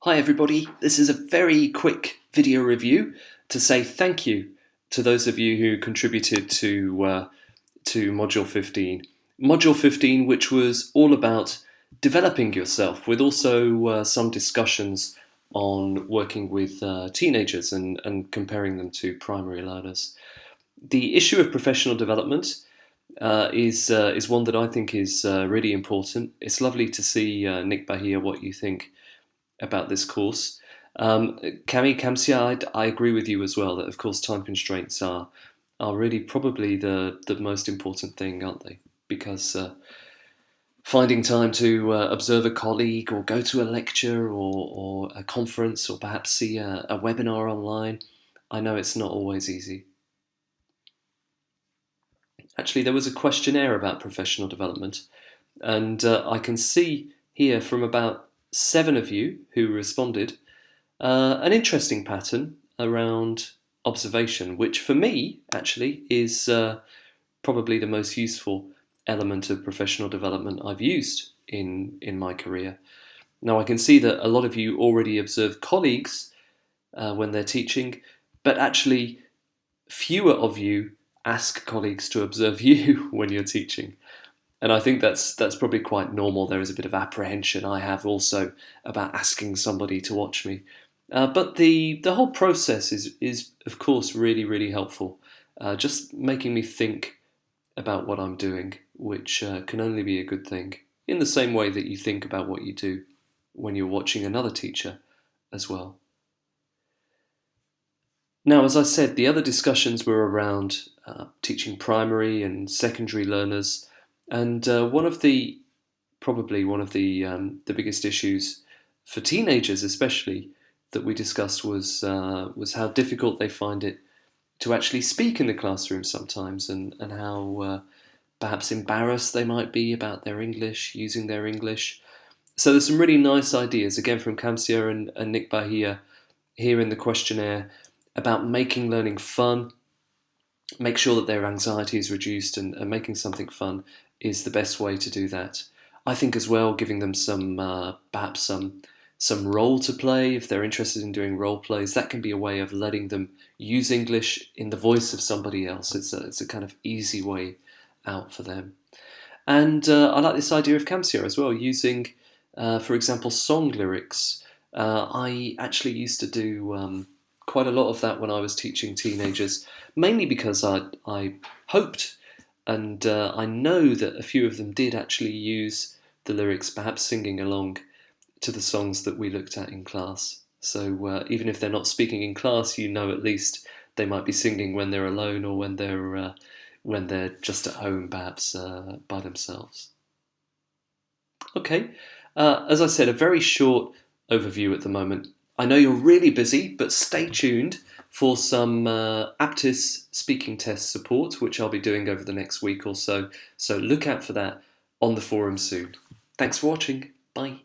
Hi everybody, this is a very quick video review to say thank you to those of you who contributed to Module 15. Module 15, which was all about developing yourself, with also some discussions on working with teenagers and comparing them to primary learners. The issue of professional development is one that I think is really important. It's lovely to see, Nick Bahia, what you think about this course. Kamsia, I agree with you as well that of course time constraints are really probably the most important thing, aren't they? Because finding time to observe a colleague or go to a lecture or a conference or perhaps see a webinar online, I know it's not always easy. Actually, there was a questionnaire about professional development, and I can see here from about 7 of you who responded an interesting pattern around observation, which for me actually is probably the most useful element of professional development I've used in my career. Now I can see that a lot of you already observe colleagues when they're teaching, but actually fewer of you ask colleagues to observe you when you're teaching. And I think that's probably quite normal. There is a bit of apprehension I have also about asking somebody to watch me. But the whole process is of course really helpful. Just making me think about what I'm doing, which can only be a good thing. In the same way that you think about what you do when you're watching another teacher as well. Now, as I said, the other discussions were around teaching primary and secondary learners, and probably one of the biggest issues for teenagers, especially, that we discussed was how difficult they find it to actually speak in the classroom sometimes, and how perhaps embarrassed they might be about their English, using their English. So there's some really nice ideas, again from Kamsia and Nick Bahia here in the questionnaire, about making learning fun. Make sure that their anxiety is reduced, and making something fun is the best way to do that. I think as well, giving them some perhaps some role to play if they're interested in doing role plays. That can be a way of letting them use English in the voice of somebody else. It's a kind of easy way out for them. And I like this idea of Kamsia as well, using, for example, song lyrics. I actually used to do quite a lot of that when I was teaching teenagers, mainly because I hoped and I know that a few of them did actually use the lyrics, perhaps singing along to the songs that we looked at in class. So even if they're not speaking in class, you know at least they might be singing when they're alone, or when they're just at home, perhaps by themselves. Okay, as I said, a very short overview at the moment. I know you're really busy, but stay tuned for some Aptis speaking test support, which I'll be doing over the next week or so. So look out for that on the forum soon. Thanks for watching. Bye.